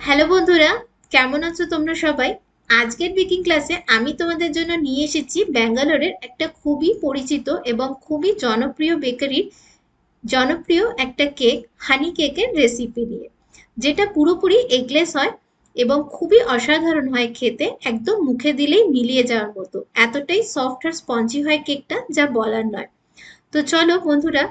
Hello বন্ধুরা, কেমন আছো তোমরা সবাই? আজকের বেকিং ক্লাসে আমি তোমাদের জন্য নিয়ে এসেছি ব্যাঙ্গালোরের একটা খুবই পরিচিত এবং খুবই জনপ্রিয় বেকারির জনপ্রিয় একটা কেক, হানি কেকের রেসিপি নিয়ে, যেটা পুরোপুরি এগলেস হয় এবং খুবই অসাধারণ হয় খেতে। একদম মুখে দিলেই মিলিয়ে যাওয়ার মতো, এতটাই সফট আর স্পঞ্জি হয় কেকটা, যা বলার নয়। তো চলো বন্ধুরা,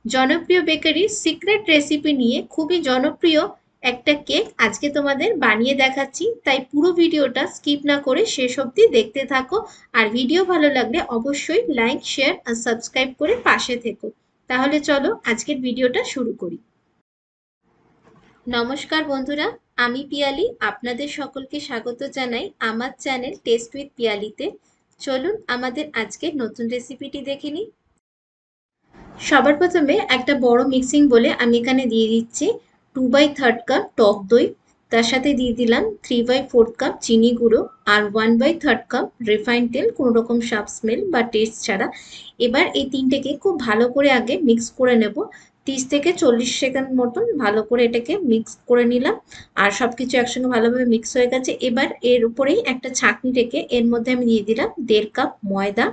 জনপ্রিয় বেকারির সিক্রেট রেসিপি নিয়ে খুবই জনপ্রিয় একটা কেক আজকে তোমাদের বানিয়ে দেখাচ্ছি। তাই পুরো ভিডিওটা স্কিপ না করে শেষ অবধি দেখতে থাকো। আর ভিডিও ভালো লাগলে অবশ্যই লাইক, শেয়ার আর সাবস্ক্রাইব করে পাশে থেকো। তাহলে চলো আজকের ভিডিওটা শুরু করি। নমস্কার বন্ধুরা, আমি পিয়ালি, আপনাদের সকলকে স্বাগত জানাই আমার চ্যানেল টেস্ট উইথ পিয়ালিতে। চলুন আমাদের আজকের নতুন রেসিপিটি দেখে নিই। সবার প্রথমে একটা বড় মিক্সিং বলে আমি এখানে দিয়ে দিচ্ছি 2/3 কাপ টক দই। তার সাথে দিয়ে দিলাম 3/4 কাপ চিনি গুঁড়ো আর 1/3 কাপ রিফাইন্ড তেল, কোনো রকম সাব স্মেল বা টেস্ট ছাড়া। এবার এই তিনটেকে খুব ভালো করে আগে মিক্স করে নেব। 30 থেকে 40 সেকেন্ড মতন ভালো করে এটাকে মিক্স করে নিলাম। আর সবকিছু একসঙ্গে ভালোভাবে মিক্স হয়ে গেছে। এবার এর উপরেই একটা ছাঁকনি রেখে এর মধ্যে আমি দিয়ে দিলাম 1.5 কাপ ময়দা,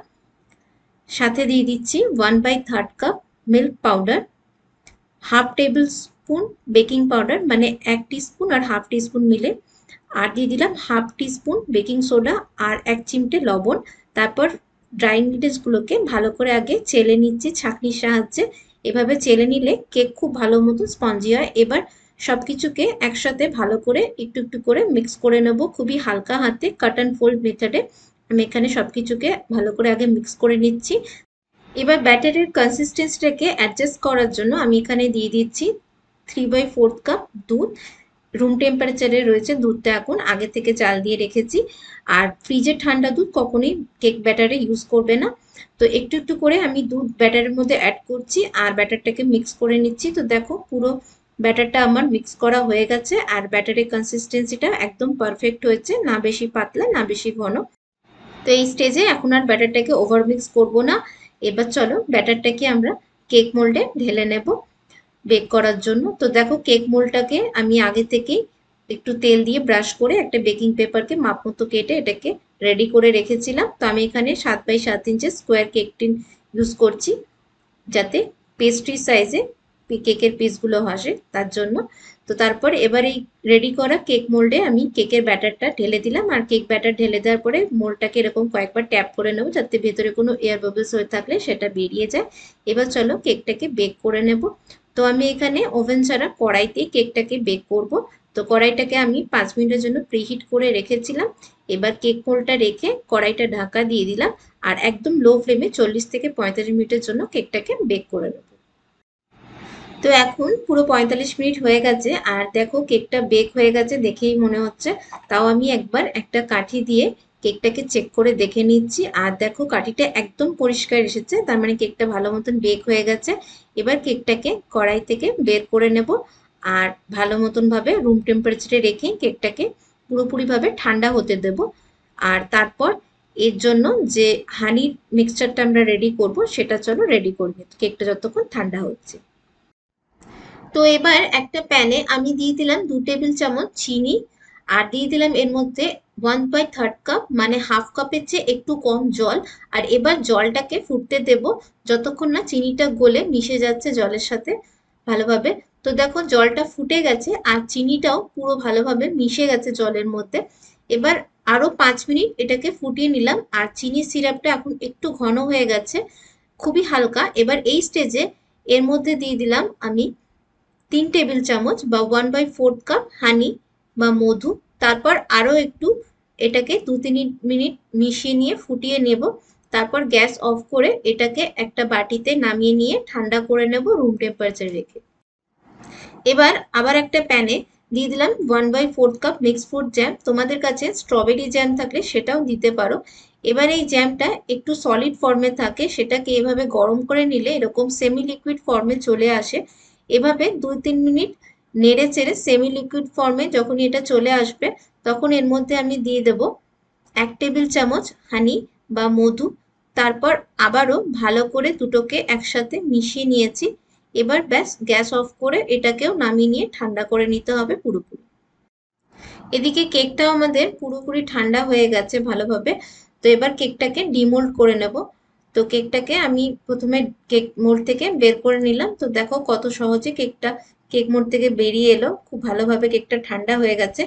সাথে দিয়ে দিচ্ছি 1/3 cup milk powder, half table spoon baking powder, মানে 1 টিস্পুন আর হাফ টিস্পুন মিলে, আর দিয়ে দিলাম হাফ টিস্পুন বেকিং সোডা আর 1 চিমটে লবণ। তারপর ড্রাই ইনগ্রিডিয়েন্টসগুলোকে ভালো করে আগে চেলে নিচ্ছি ছাঁকনির সাহায্যে। এভাবে চেলে নিলে কেক খুব ভালো মতো স্পঞ্জি হয়। এবার সবকিছুকে একসাথে ভালো করে একটু একটু করে মিক্স করে নেব খুবই হালকা হাতে, কাট অ্যান্ড ফোল্ড মেথডে। আমি এখানে সবকিছুকে ভালো করে আগে মিক্স করে নিচ্ছি। এবার ব্যাটারের কনসিস্টেন্সিটাকে অ্যাডজাস্ট করার জন্য আমি এখানে দিয়ে দিচ্ছি 3/4 কাপ দুধ। রুম টেম্পারেচারে রয়েছে দুধটা, এখন আগে থেকে জাল দিয়ে রেখেছি। আর ফ্রিজের ঠান্ডা দুধ কখনোই কেক ব্যাটারে ইউজ করবে না। তো একটু একটু করে আমি দুধ ব্যাটারের মধ্যে অ্যাড করছি আর ব্যাটারটাকে মিক্স করে নিচ্ছি। তো দেখো পুরো ব্যাটারটা আমার মিক্স করা হয়ে গেছে আর ব্যাটারের কনসিস্টেন্সিটা একদম পারফেক্ট হয়েছে, না বেশি পাতলা না বেশি ঘন। তো এই স্টেজে এখন আর ব্যাটারটাকে ওভার মিক্স করবো না। এবার চলো ব্যাটারটাকে আমরা কেক মোল্ডে ঢেলে নেব বেক করার জন্য। তো দেখো কেক মোল্ডটাকে আমি আগে থেকেই একটু তেল দিয়ে ব্রাশ করে একটা বেকিং পেপারকে মাপ মতো কেটে এটাকে রেডি করে রেখেছিলাম। তো আমি এখানে 7/7 ইঞ্চের স্কোয়ার কেক টিন ইউজ করছি, যাতে পেস্ট্রি সাইজে কেকের পিসগুলো আসে তার জন্য। তো তারপর এবার এই রেডি করা কেক মোল্ডে আমি কেকের ব্যাটারটা ঢেলে দিলাম। আর কেক ব্যাটার ঢেলে দেওয়ার পরে মোল্ডটাকে এরকম কয়েকবার ট্যাপ করে নেবো, যাতে ভেতরে কোনো এয়ার বাবলস হয়ে থাকলে সেটা বেরিয়ে যায়। এবার চলো কেকটাকে বেক করে নেব। তো আমি এখানে ওভেন ছাড়া কড়াইতেই কেকটাকে বেক করব। তো কড়াইটাকে আমি 5 মিনিটের জন্য প্রিহিট করে রেখেছিলাম। এবার কেক মোল্ডটা রেখে কড়াইটা ঢাকা দিয়ে দিলাম আর একদম লো ফ্লেমে 40 থেকে 45 মিনিটের জন্য কেকটাকে বেক করে নেব। তো এখন পুরো 45 মিনিট হয়ে গেছে আর দেখো কেকটা বেক হয়ে গেছে দেখেই মনে হচ্ছে। তাও আমি একবার একটা কাঠি দিয়ে কেকটাকে চেক করে দেখে নিচ্ছি। আর দেখো কাঠিটা একদম পরিষ্কার এসেছে, তার মানে কেকটা ভালো মতন বেক হয়ে গেছে। এবার কেকটাকে কড়াই থেকে বের করে নেব আর ভালো মতন ভাবে রুম টেম্পারেচারে রেখে কেকটাকে পুরোপুরিভাবে ঠান্ডা হতে দেব। আর তারপর এর জন্য যে হানির মিক্সচারটা আমরা রেডি করব সেটা চলো রেডি করবে কেকটা যতক্ষণ ঠান্ডা হচ্ছে। তো এবার একটা প্যানে আমি দিয়ে দিলাম 2 টেবিল চামচ চিনি আর দিয়ে দিলাম এর মধ্যে 1/3 কাপ, মানে হাফ কাপের চেয়ে একটু কম জল। আর এবার জলটাকে ফুটতে দেব যতক্ষণ না চিনিটা গলে মিশে যাচ্ছে জলের সাথে ভালোভাবে। তো দেখো জলটা ফুটে গেছে আর চিনিটাও পুরো ভালোভাবে মিশে গেছে জলের মধ্যে। এবার আরো 5 মিনিট এটাকে ফুটিয়ে নিলাম আর চিনির সিরাপটা এখন একটু ঘন হয়ে গেছে, খুবই হালকা। এবার এই স্টেজে এর মধ্যে দিয়ে দিলাম আমি 3 টেবিল চামচ বা 1/4 কাপ হানি বা মধু। তারপর আরো একটু এটাকে 2-3 মিনিট মিশিয়ে নিয়ে ফুটিয়ে নেব। তারপর গ্যাস অফ করে এটাকে একটা বাটিতে নামিয়ে নিয়ে ঠান্ডা করে নেব রুম টেম্পারেচারে রেখে। এবার আবার একটা প্যানে দিয়ে দিলাম 1/4 কাপ মিক্স ফ্রুট জ্যাম। তোমাদের কাছে স্ট্রবেরি জ্যাম থাকলে সেটাও দিতে পারো। এবার এই জ্যামটা একটু সলিড ফর্মে থাকে, সেটাকে এভাবে গরম করে নিলে এরকম সেমি লিকুইড ফর্মে চলে আসে। এভাবে 2-3 মিনিট নেড়ে চেড়ে সেমি লিকুইড ফর্মে যখনই এটা চলে আসবে, তখন এর মধ্যে আমি দিয়ে দেব 1 টেবিল চামচ হানি বা মধু। তারপর আবারও ভালো করে দুটোকে একসাথে মিশিয়ে নিয়েছি। এবার ব্যাস গ্যাস অফ করে এটাকেও নামিয়ে নিয়ে ঠান্ডা করে নিতে হবে পুরোপুরি। এদিকে কেকটাও আমাদের পুরোপুরি ঠান্ডা হয়ে গেছে ভালোভাবে। তো এবার কেকটাকে ডিমোল্ড করে নেব। তো কেকটাকে আমি প্রথমে কেক মোল্ড থেকে বের করে নিলাম। তো দেখো কত সহজে কেকটা কেক মোল্ড থেকে বেরিয়ে এলো। খুব ভালোভাবে কেকটা ঠান্ডা হয়ে গেছে।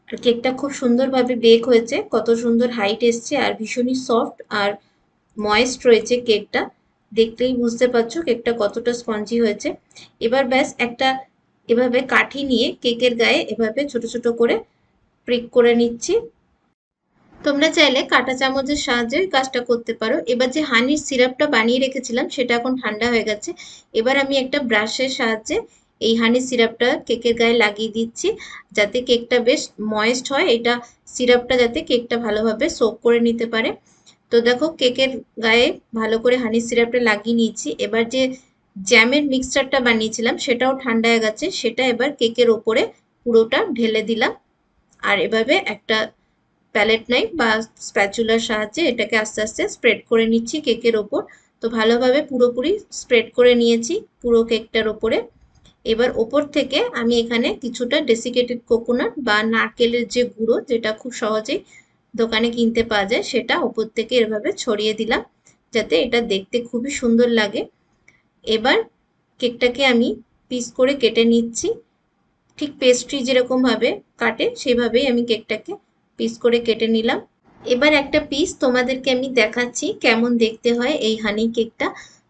আর কেকটা খুব সুন্দরভাবে বেক হয়েছে, কত সুন্দর হাইট এসছে আর ভীষণই সফট আর ময়েস্ট রয়েছে কেকটা। দেখলেই বুঝতে পারছো কেকটা কতটা স্পঞ্জি হয়েছে। এবার ব্যাস একটা এভাবে কাঠি নিয়ে কেকের গায়ে এভাবে ছোট ছোট করে প্রিক করে নিচ্ছি। তোমরা চাইলে কাঁটা চামচের সাহায্যে এই কাজটা করতে পারো। এবার যে হানির সিরাপটা বানিয়ে রেখেছিলাম সেটা এখন ঠান্ডা হয়ে গেছে। এবার আমি একটা ব্রাশের সাহায্যে এই হানির সিরাপটা কেকের গায়ে লাগিয়ে দিচ্ছি, যাতে কেকটা বেশ ময়েস্ট হয়। এটা সিরাপটা যাতে কেকটা ভালোভাবে সোক করে নিতে পারে। তো দেখো কেকের গায়ে ভালো করে হানির সিরাপটা লাগিয়ে নিয়েছি। এবার যে জ্যামের মিক্সচারটা বানিয়েছিলাম সেটাও ঠান্ডা হয়ে গেছে, সেটা এবার কেকের ওপরে পুরোটা ঢেলে দিলাম। আর এভাবে একটা প্যালেট নাইফ বা স্প্যাচুলার সাহায্যে এটাকে আস্তে আস্তে স্প্রেড করে নিচ্ছি কেকের ওপর। তো ভালোভাবে পুরোপুরি স্প্রেড করে নিয়েছি পুরো কেকটার ওপরে। এবার ওপর থেকে আমি এখানে কিছুটা ডেসিকেটেড কোকোনাট বা নারকেলের যে গুঁড়ো, যেটা খুব সহজেই দোকানে কিনতে পাওয়া যায়, সেটা ওপর থেকে এভাবে ছড়িয়ে দিলাম, যাতে এটা দেখতে খুবই সুন্দর লাগে। এবার কেকটাকে আমি পিস করে কেটে নিচ্ছি। ঠিক পেস্ট্রি যেরকম ভাবে কাটে সেভাবেই আমি কেকটাকে পিস করে কেটে নিলাম। এবার একটা পিস তোমাদেরকে আমি দেখাচ্ছি কেমন দেখতে হয় এই হানি কেকটা।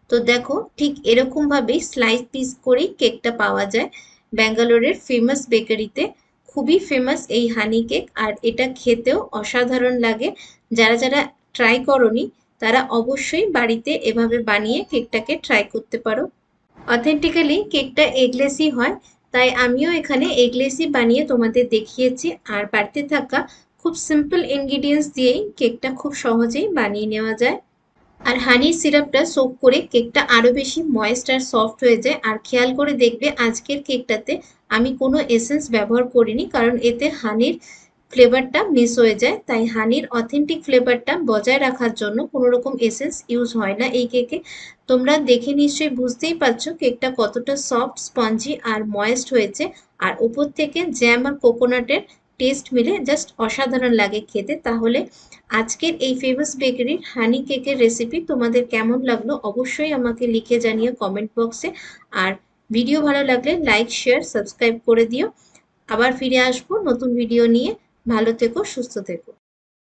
তো দেখো ঠিক এরকম ভাবেই স্লাইস পিস করেই কেকটা পাওয়া যায় ব্যাঙ্গালোরের ফেমাস বেকারিতে। খুবই ফেমাস এই হানি কেক, আর এটা খেতেও অসাধারণ লাগে। যারা যারা ট্রাই করোনি তারা অবশ্যই বাড়িতে এভাবে বানিয়ে কেকটাকে ট্রাই করতে পারো। অথেন্টিক্যালি কেকটা এগলেসই হয়, তাই আমিও এখানে এগলেসই বানিয়ে তোমাদের দেখিয়েছি। আর বাড়িতে থাকা খুব সিম্পল ইনগ্রিডিয়েন্টস দিয়েই কেকটা খুব সহজেই বানিয়ে নেওয়া যায়। আর হানির সিরাপটা সোক করে কেকটা আরো বেশি ময়েস্ট আর সফট হয়ে যায়। আর খেয়াল করে দেখবে আজকের কেকটাতে আমি কোনো এসেন্স ব্যবহার করিনি, কারণ এতে হানির ফ্লেভারটা মিস হয়ে যায়। তাই হানির অথেন্টিক ফ্লেভারটা বজায় রাখার জন্য কোনো রকম এসেন্স ইউজ হয় না এই কেকে। তোমরা দেখে নিশ্চয়ই বুঝতেই পারছো কেকটা কতটা সফট, স্পঞ্জি আর ময়েস্ট হয়েছে। আর উপর থেকে জ্যাম আর কোকোনাটের টেস্ট মিলে জাস্ট অসাধারণ লাগে খেতে। তাহলে আজকের এই ফেমাস বেকারির হানি কেকের রেসিপি তোমাদের কেমন লাগলো অবশ্যই আমাকে লিখে জানিও কমেন্ট বক্সে। আর ভিডিও ভালো লাগলে লাইক, শেয়ার, সাবস্ক্রাইব করে দিও। আবার ফিরে আসবো নতুন ভিডিও নিয়ে। ভালো থেকো, সুস্থ থেকো।